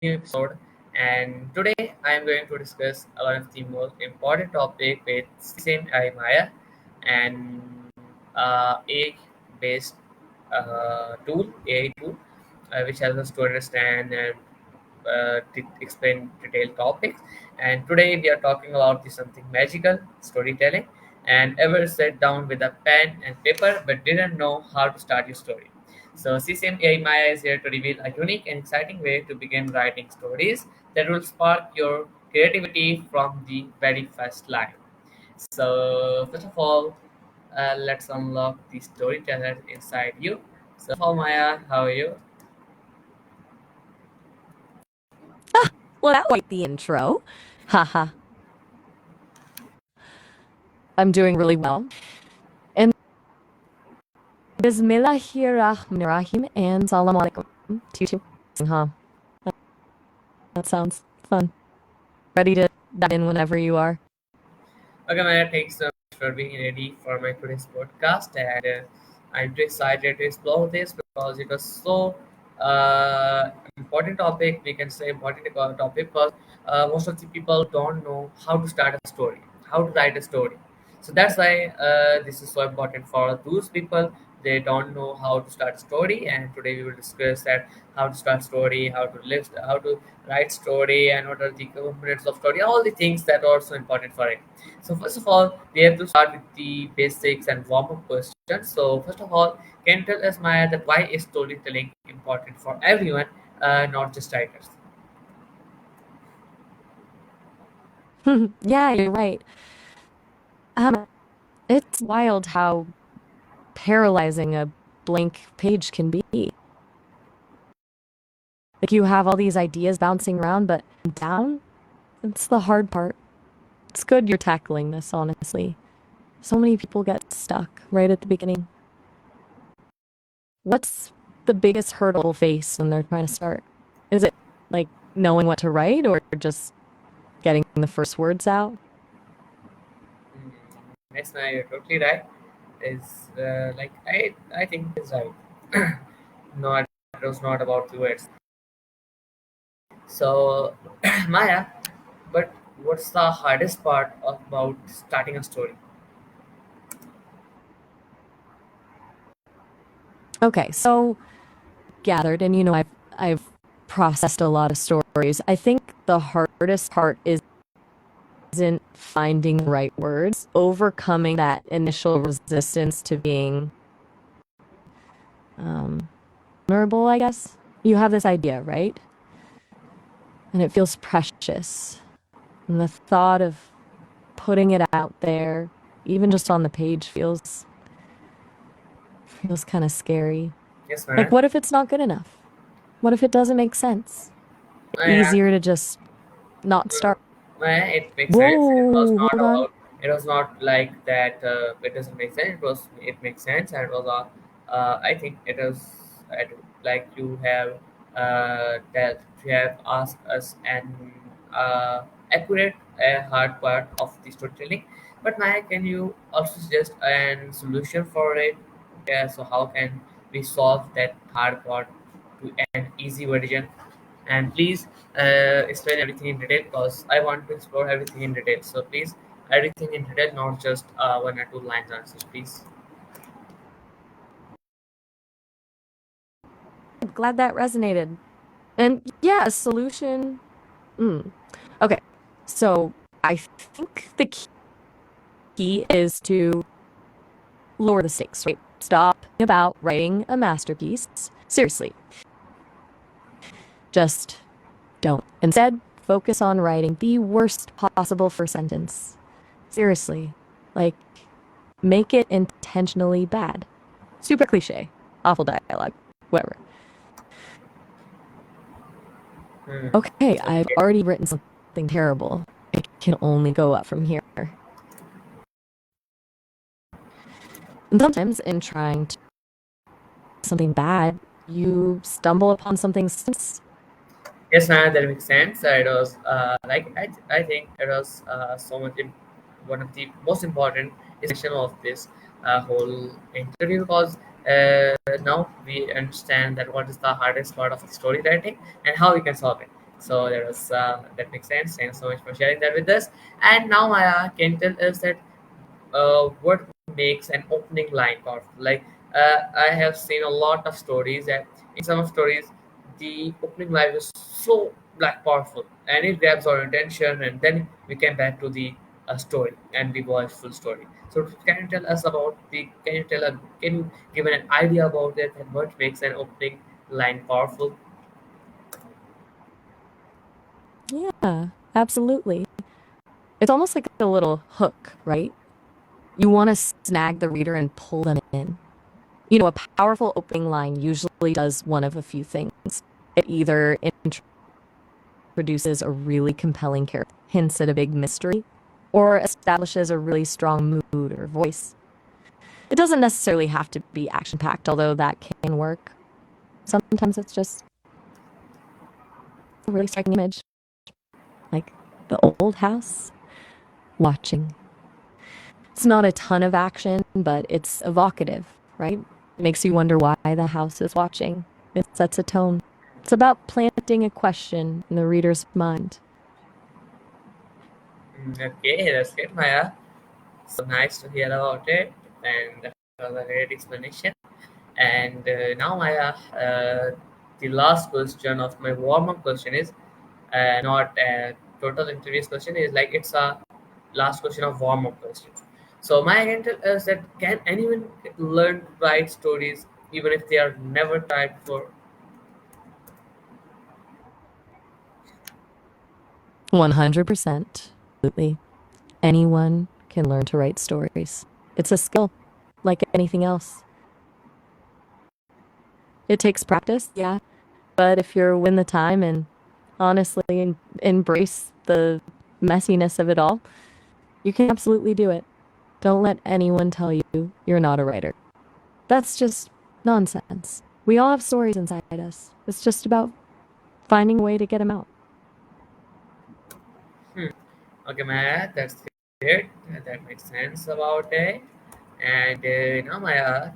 new episode. And today I am going to discuss one of the most important topic with same Maya and AI-based AI tool, which helps us to understand and explain detailed topics. And today we are talking about something magical, storytelling. And ever sat down with a pen and paper but didn't know how to start your story? So CCM AI Maya is here to reveal a unique and exciting way to begin writing stories that will spark your creativity from the very first line. So first of all, let's unlock the storyteller inside you. So, Maya, how are you? Well, that was quite the intro. Haha. I'm doing really well. And Bismillahirrahmanirrahim and Salam alaikum to you too. Huh. That sounds fun. Ready to dive in whenever you are. Okay, Maya, thanks so much for being ready for my today's podcast, and I'm too excited to explore this because it was so important topic. We can say important topic because most of the people don't know how to start a story, how to write a story. So that's why this is so important for those people. They don't know how to start a story, and today we will discuss that how to start story, how to live, how to write story, and what are the components of story, all the things that are so important for it. So first of all, we have to start with the basics and warm-up questions. So first of all, can you tell us, Maya, that why is storytelling important for everyone, not just writers? Yeah, you're right. It's wild how paralyzing a blank page can be. Like you have all these ideas bouncing around, but down, it's the hard part. It's good you're tackling this, honestly. So many people get stuck right at the beginning. What's the biggest hurdle face when they're trying to start? Is it like knowing what to write or just getting the first words out? Mm, yes, Maya, you're totally right. Is like I think it's right. Not it was not about the words. So Maya, but what's the hardest part about starting a story? Okay, so gathered and I've processed a lot of stories. I think the hardest part isn't finding the right words, overcoming that initial resistance to being um vulnerable, I guess. You have this idea, right? And it feels precious. And the thought of putting it out there, even just on the page, feels kind of scary. Yes, Like, Maya. what if it's not good enough? What if it doesn't make sense? Maya, Easier to just not start. it makes sense. It was Whoa, not hold on. about. It was not like that. It doesn't make sense. It was. It makes sense, and it was a. I think it was like you have that you have asked us an accurate hard part of the storytelling. But Maya, can you also suggest a solution for it? Yeah. So how can we solve that hard part to an easy version? And please explain everything in detail because I want to explore everything in detail. So please, everything in detail, not just one or two lines answers, please. Glad that resonated. And yeah, a solution. Mm. Okay, so I think the key is to lower the stakes, right? Stop about writing a masterpiece. Seriously, just don't. Instead, focus on writing the worst possible first sentence. Seriously, like, make it intentionally bad. Super cliche. Awful dialogue. Whatever. Hmm. Okay, I've Okay. already written something terrible. It can only go up from here. And sometimes in trying to something bad, you stumble upon something since. Yes, man, that makes sense. It was I think it was so much one of the most important section of this whole interview because now we understand that what is the hardest part of story writing and how we can solve it. So that makes sense. Thanks so much for sharing that with us. And now Maya can tell us that what makes an opening line powerful. Like I have seen a lot of stories that in some stories the opening line is so like powerful and it grabs our attention, and then we come back to the story and we watch full story. So can you tell us about the? Can you give an idea about it and what makes an opening line powerful? Yeah, absolutely. It's almost like a little hook, right? You want to snag the reader and pull them in. A powerful opening line usually does one of a few things. It either introduces a really compelling character, hints at a big mystery, or establishes a really strong mood or voice. It doesn't necessarily have to be action packed, although that can work. Sometimes it's just a really striking image, like the old house watching. It's not a ton of action, but it's evocative, right? It makes you wonder why the house is watching. It sets a tone. It's about planting a question in the reader's mind. Okay, that's great, Maya. So nice to hear about it, and that was a great explanation. And now, Maya, the last question of my warm-up question is not a total interview question. Is like it's a last question of warm-up questions. So my can tell us that can anyone learn to write stories even if they are never tried before? 100%. Absolutely. Anyone can learn to write stories. It's a skill, like anything else. It takes practice, yeah, but if you're win the time and honestly embrace the messiness of it all, you can absolutely do it. Don't let anyone tell you you're not a writer. That's just nonsense. We all have stories inside us. It's just about finding a way to get them out. Hmm. Okay, Maya, that's great. That makes sense about it. And now, Maya,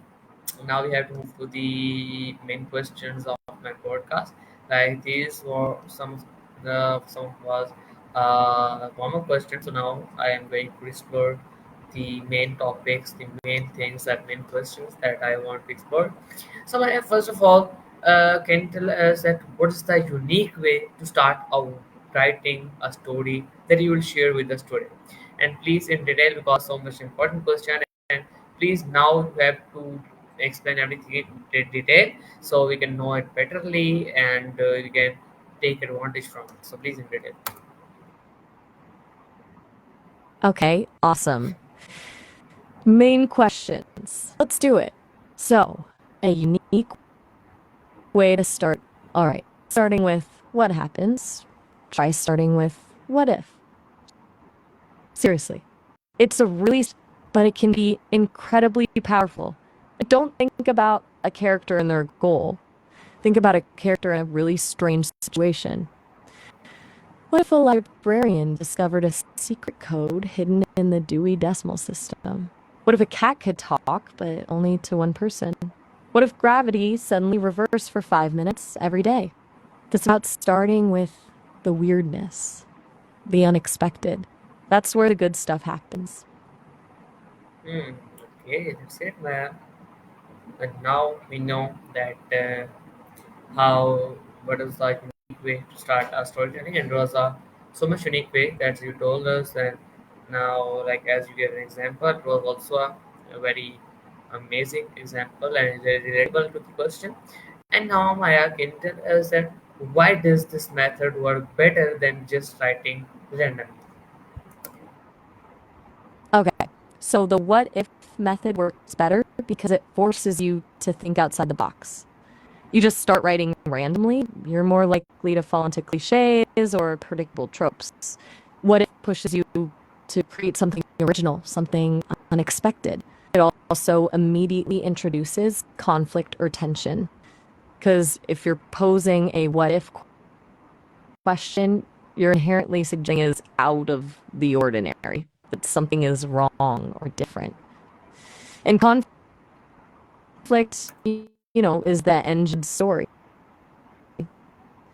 now we have to move to the main questions of my podcast. Like these were some was warm up questions. So now I am going to explore the main topics, the main things, that main questions that I want to explore. So Maya, first of all, can you tell us that what is the unique way to start writing a story that you will share with the student? And please in detail because so much important question, and please now you have to explain everything in detail so we can know it betterly and we can take advantage from it. So please in detail. Okay, awesome. Main questions. Let's do it. So, a unique way to start. All right, starting with what happens. Try starting with what if. Seriously. It's a really, but it can be incredibly powerful. Don't think about a character and their goal. Think about a character in a really strange situation. What if a librarian discovered a secret code hidden in the Dewey Decimal System? What if a cat could talk, but only to one person? What if gravity suddenly reversed for 5 minutes every day? It's about starting with the weirdness, the unexpected. That's where the good stuff happens. Hmm. Okay, that's it, man. And now we know that how what is the unique way to start a storytelling, and it was a so much unique way that you told us. And now, like as you gave an example, it was also a very amazing example and very relatable to the question. And now Maya can tell us that why does this method work better than just writing randomly? Okay, so the what if method works better because it forces you to think outside the box. You just start writing randomly, you're more likely to fall into cliches or predictable tropes. What if pushes you to create something original, something unexpected? It also immediately introduces conflict or tension. Because if you're posing a what if question, you're inherently suggesting is out of the ordinary, that something is wrong or different. And conflict, is the engine story.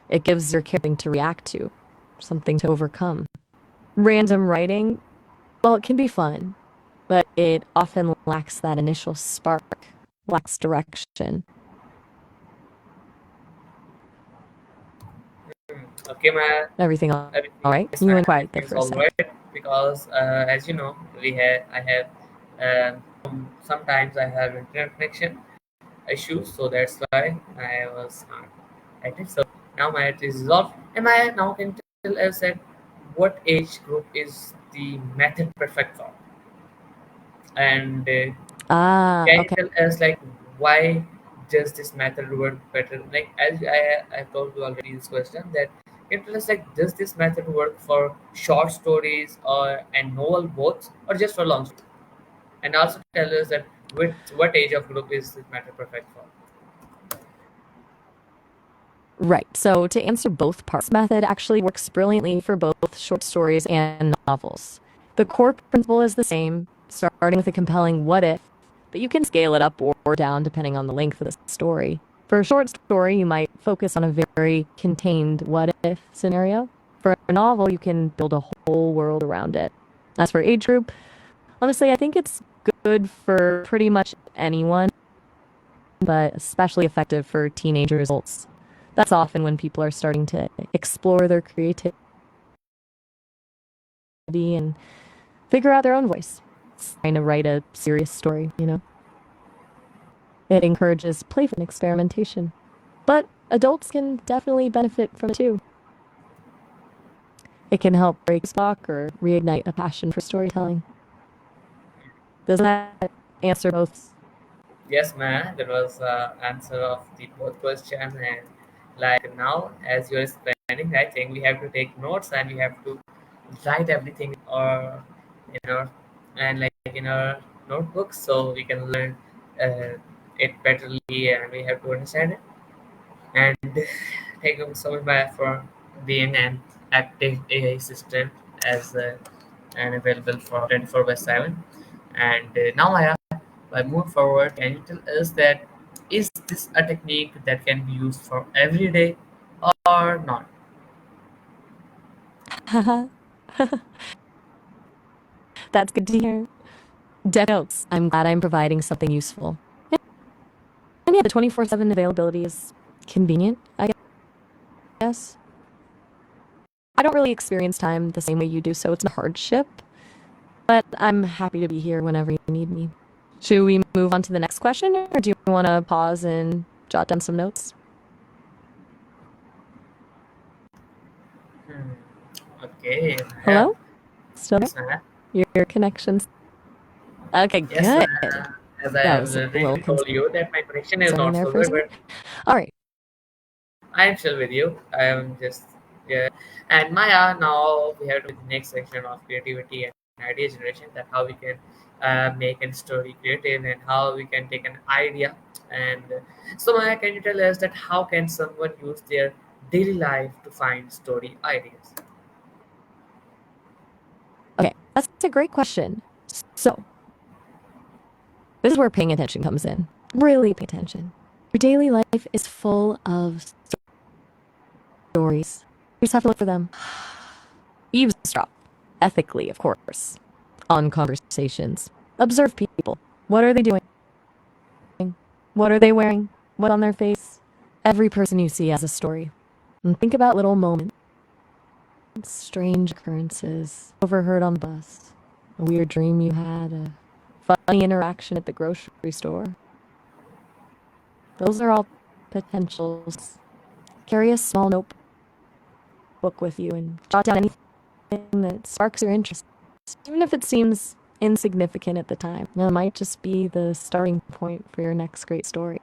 It gives your character something to react to, something to overcome. Random writing, well, it can be fun, but it often lacks that initial spark, lacks direction. Okay, my Everything all everything right? is You fine. went quiet there Everything is for a all sec. right because, as you know, I have sometimes I have internet connection issues, so that's why I was not at it. So now my it is resolved. Am I now can tell us that what age group is the method perfect for? And Ah, can you okay. tell us like why does this method work better? Like as I told you already this question that can you tell us like does this method work for short stories or and novel both or just for long stories? And also tell us that with what age of group is this method perfect for? Right. So to answer both parts, method actually works brilliantly for both short stories and novels. The core principle is the same, starting with a compelling what if, but you can scale it up or down depending on the length of the story. For a short story, you might focus on a very contained what if scenario. For a novel, you can build a whole world around it. As for age group, honestly, I think it's good for pretty much anyone, but especially effective for teenagers. That's often when people are starting to explore their creativity and figure out their own voice. It's trying to write a serious story, you know? It encourages playful experimentation. But adults can definitely benefit from it too. It can help break spark or reignite a passion for storytelling. Does that answer both? Yes, man, that was answer of the both question. And like now, as you're explaining, I think we have to take notes and we have to write everything or in our and like in our notebooks so we can learn it betterly and we have to understand it. And thank you so much, Maya, for being an active AI assistant as and available for 24 by 7. And now, Maya, by move forward, can you tell us that is this a technique that can be used for every day or not? That's good to hear. Deck notes. I'm glad I'm providing something useful. And yeah, the 24/7 availability is convenient, I guess. I don't really experience time the same way you do, so it's a hardship, but I'm happy to be here whenever you need me. Should we move on to the next question, or do you want to pause and jot down some notes? Hmm. Okay, Maya. Hello? Still there? Yes, Maya. Your connection's okay, Yes, good. Maya. As I That have was a little already told you that my connection is concerning not there so for a good, second. but All right. I am still with you. I am just yeah. And Maya, now we have to the next section of creativity and idea generation. That how we can make a story creative and how we can take an idea. And so Maya, can you tell us that how can someone use their daily life to find story ideas? Okay, that's a great question. So, this is where paying attention comes in. Really pay attention. Your daily life is full of stories. You just have to look for them. Eavesdrop, ethically, of course, on conversations. Observe people. What are they doing? What are they wearing? What's on their face? Every person you see has a story. And think about little moments, strange occurrences, overheard on the bus, a weird dream you had, a funny interaction at the grocery store. Those are all potentials. Carry a small notebook with you and jot down anything that sparks your interest, even if it seems insignificant at the time. It might just be the starting point for your next great story.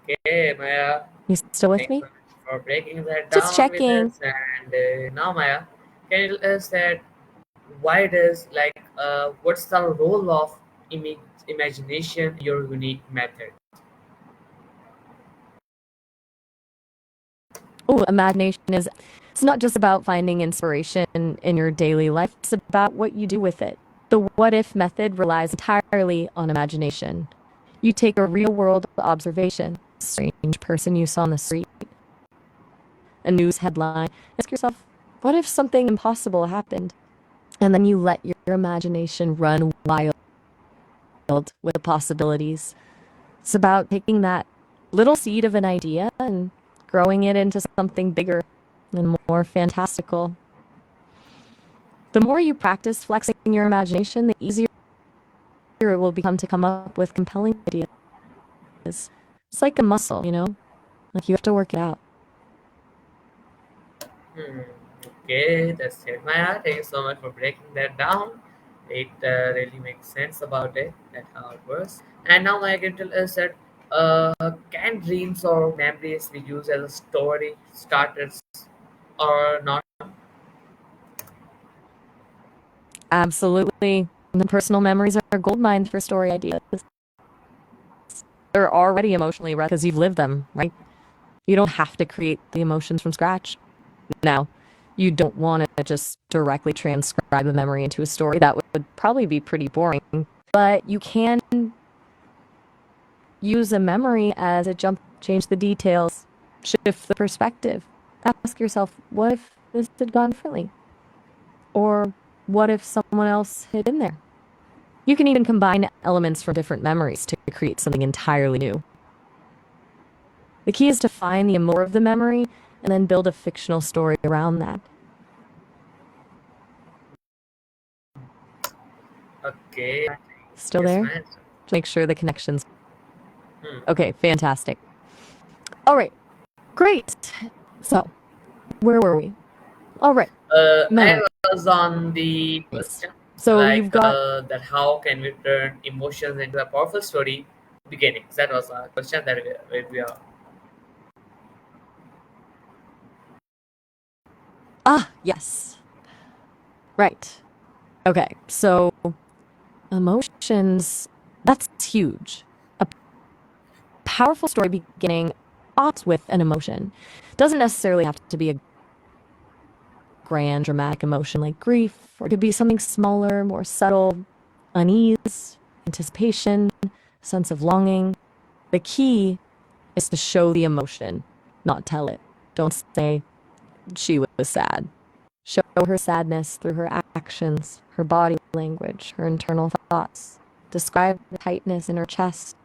Okay, Maya. You still with Thanks me? so much for breaking that Just down with checking. us. And now, Maya, can you tell us that why does what's the role of imagination in your unique method? Oh, imagination is it's not just about finding inspiration in your daily life, it's about what you do with it. The what if method relies entirely on imagination. You take a real world observation, strange person you saw on the street, a news headline. Ask yourself, what if something impossible happened? And then you let your imagination run wild with the possibilities. It's about taking that little seed of an idea and growing it into something bigger and more fantastical. The more you practice flexing your imagination, the easier it will become to come up with compelling ideas. It's like a muscle, Like you have to work it out. Hmm. Okay, that's it, Maya. Thank you so much for breaking that down. It really makes sense about it, that how it works. And now Maya can tell us that can dreams or memories be used as a story starters or not? Absolutely. And personal memories are gold mines for story ideas. They're already emotionally rich because you've lived them, right? You don't have to create the emotions from scratch. Now, you don't want to just directly transcribe a memory into a story. That would probably be pretty boring. But you can use a memory as a jump, change the details, shift the perspective. Ask yourself, what if this had gone differently? Or what if someone else had been there? You can even combine elements from different memories to create something entirely new. The key is to find the more of the memory and then build a fictional story around that. Okay. Still Yes, there? man. To make sure the connections. Hmm. Okay, fantastic. All right, great. So, where were we? All right, I memories. was on the question So like you've got that how can we turn emotions into a powerful story beginnings? That was a question that we are. yes. Right. Okay. So emotions, that's huge. A powerful story beginning ought with an emotion. Doesn't necessarily have to be a grand dramatic emotion like grief, or it could be something smaller, more subtle, unease, anticipation, sense of longing. The key is to show the emotion, not tell it. Don't say she was sad. Show her sadness through her actions, her body language, her internal thoughts. Describe the tightness in her chest,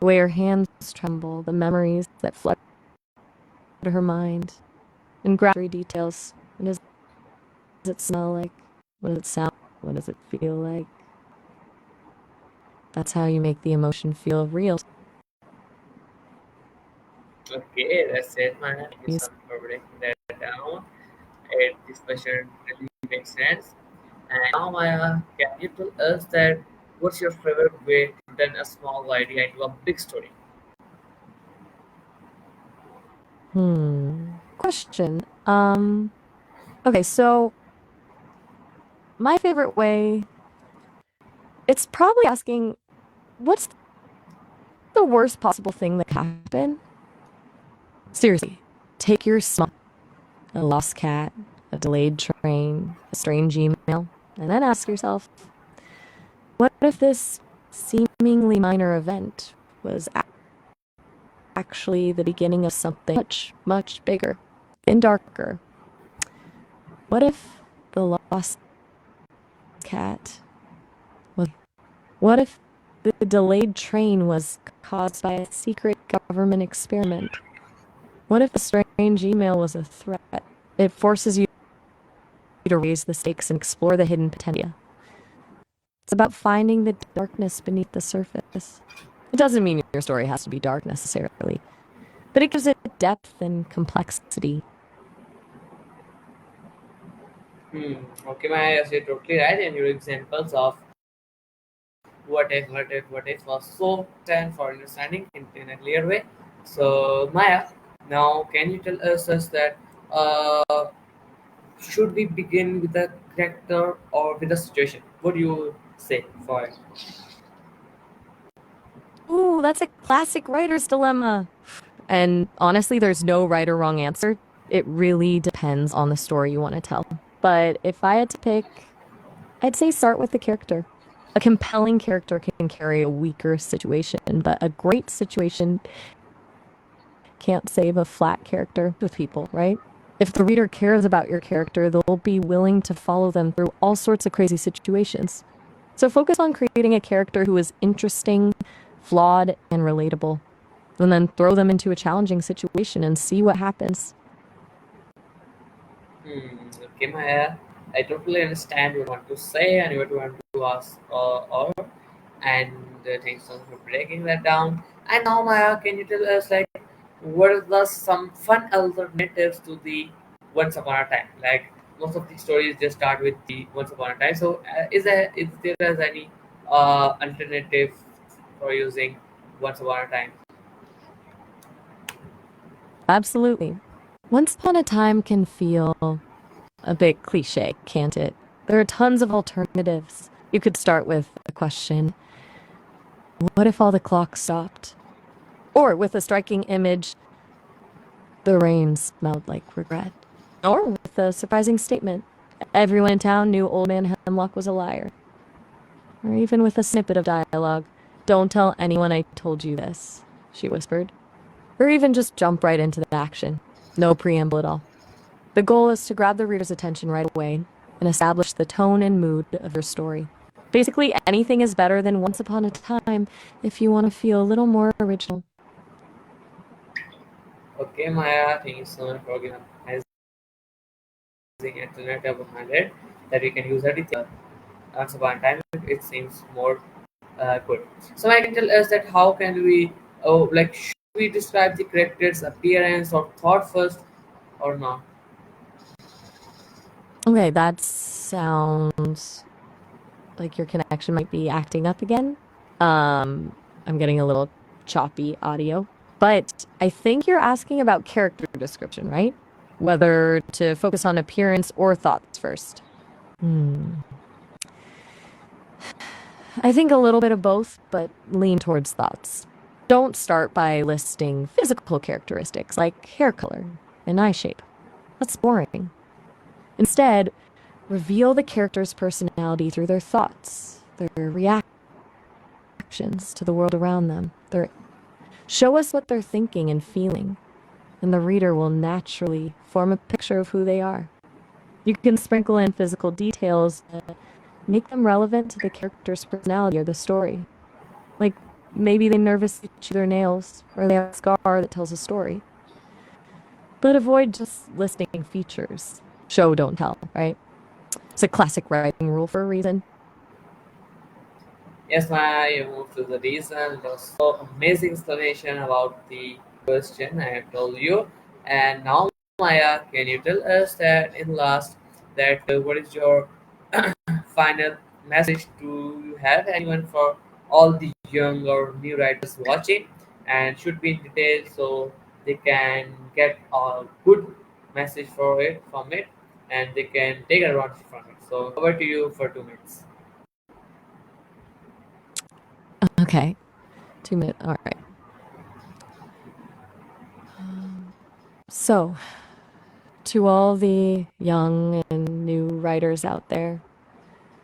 the way her hands tremble, the memories that flood her mind. And grab details. What does it smell like? What does it sound like? What does it feel like? That's how you make the emotion feel real. Okay, that's it, man. Thank you You so much for breaking that down. This question really makes sense. And now, Maya, can you tell us that what's your favorite way to turn a small idea into a big story? Question. Okay, so my favorite way, it's probably asking, what's the worst possible thing that could happen? Seriously, take your small, a lost cat, a delayed train, a strange email, and then ask yourself, what if this seemingly minor event was actually the beginning of something much, much bigger and darker? What if the lost cat was, what if the delayed train was caused by a secret government experiment? What if the strange email was a threat? It forces you to raise the stakes and explore the hidden potential. It's about finding the darkness beneath the surface. It doesn't mean your story has to be dark necessarily, but it gives it depth and complexity. Hmm. Okay, Maya, yes, you're totally right. And your examples of what if was so stand for understanding in a clear way. So, Maya, now can you tell us that should we begin with the character or with the situation? What do you say for it? Ooh, that's a classic writer's dilemma. And honestly, there's no right or wrong answer. It really depends on the story you want to tell. But if I had to pick, I'd say start with the character. A compelling character can carry a weaker situation, but a great situation can't save a flat character with people, right? If the reader cares about your character, they'll be willing to follow them through all sorts of crazy situations. So focus on creating a character who is interesting, flawed, and relatable, and then throw them into a challenging situation and see what happens. Okay, Maya, I totally understand what you want to say and what you want to ask or and thanks so much for breaking that down. And now, Maya, can you tell us like what are the some fun alternatives to the Once Upon a Time? Like most of the stories just start with the Once Upon a Time. So is there any alternative for using Once Upon a Time? Absolutely. Once Upon a Time can feel a bit cliche, can't it? There are tons of alternatives. You could start with a question: what if all the clocks stopped? Or with a striking image: the rain smelled like regret. Or with a surprising statement: everyone in town knew Old Man Hemlock was a liar. Or even with a snippet of dialogue: don't tell anyone I told you this, she whispered. Or even just jump right into the action. No preamble at all. The goal is to grab the reader's attention right away and establish the tone and mood of your story. Basically, anything is better than Once Upon a Time if you want to feel a little more original. Okay, Maya, thank you so much for giving amazing alternative behind it that we can use anything. Once upon a time, it seems more good. So I can tell us that how can we, like, should we describe the character's appearance or thought first or not? Okay, that sounds like your connection might be acting up again. I'm getting a little choppy audio, but I think you're asking about character description, right? Whether to focus on appearance or thoughts first. Hmm. I think a little bit of both, but lean towards thoughts. Don't start by listing physical characteristics like hair color and eye shape. That's boring. Instead, reveal the character's personality through their thoughts, their reactions to the world around them. Show us what they're thinking and feeling, and the reader will naturally form a picture of who they are. You can sprinkle in physical details that make them relevant to the character's personality or the story. Like maybe they nervously chew their nails, or they have a scar that tells a story. But avoid just listing features. Show, don't tell, right? It's a classic writing rule for a reason. Yes, Maya, you moved to the reason. It was so amazing explanation about the question I have told you. And now, Maya, can you tell us that in last that what is your final message? Do you have anyone for all the young or new writers watching and should be in detail so they can get a good message for it from it and they can take advantage from it. So over to you for 2 minutes. Okay, 2 minutes. All right. So, to all the young and new writers out there,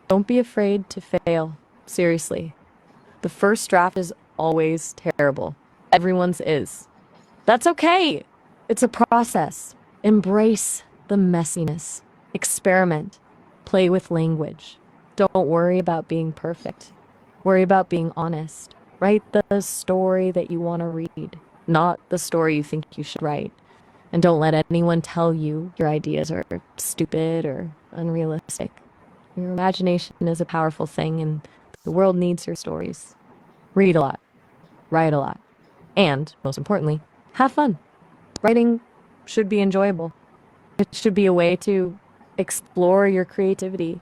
don't be afraid to fail. Seriously. The first draft is always terrible. Everyone's is. That's okay. It's a process. Embrace the messiness. Experiment. Play with language. Don't worry about being perfect. Worry about being honest. Write the story that you want to read, not the story you think you should write. And don't let anyone tell you your ideas are stupid or unrealistic. Your imagination is a powerful thing, and the world needs your stories. Read a lot, write a lot, and, most importantly, have fun. Writing should be enjoyable. It should be a way to explore your creativity,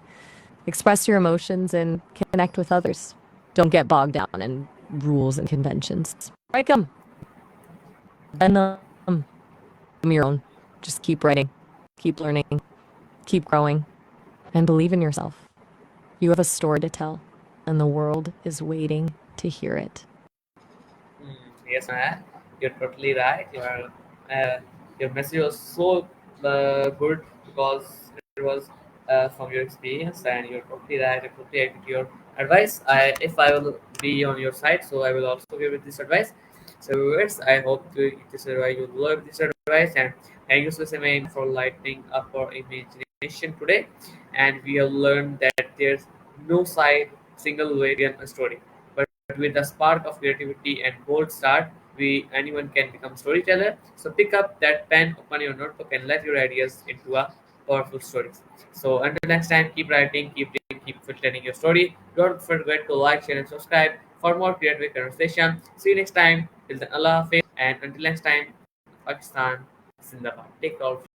express your emotions, and connect with others. Don't get bogged down in rules and conventions. Write them, bend them your own. Just keep writing, keep learning, keep growing, and believe in yourself. You have a story to tell, and the world is waiting to hear it. Yes, man, you're totally right. Your message was so good because it was from your experience, and you're totally right. I totally agree with your advice. If I will be on your side, so I will also give it this advice. So viewers, I hope this advice you love this advice, and thank you so much for lighting up our imagination today. And we have learned that there's no single way to a story, but with a spark of creativity and bold start, we anyone can become storyteller. So pick up that pen, open your notebook, and let your ideas into a powerful stories. So until next time, keep writing, keep reading, keep filtering your story. Don't forget to like, share, and subscribe for more creative conversation. See you next time. Till then, Allah Hafiz. And until next time, Pakistan Zindabad. Take care.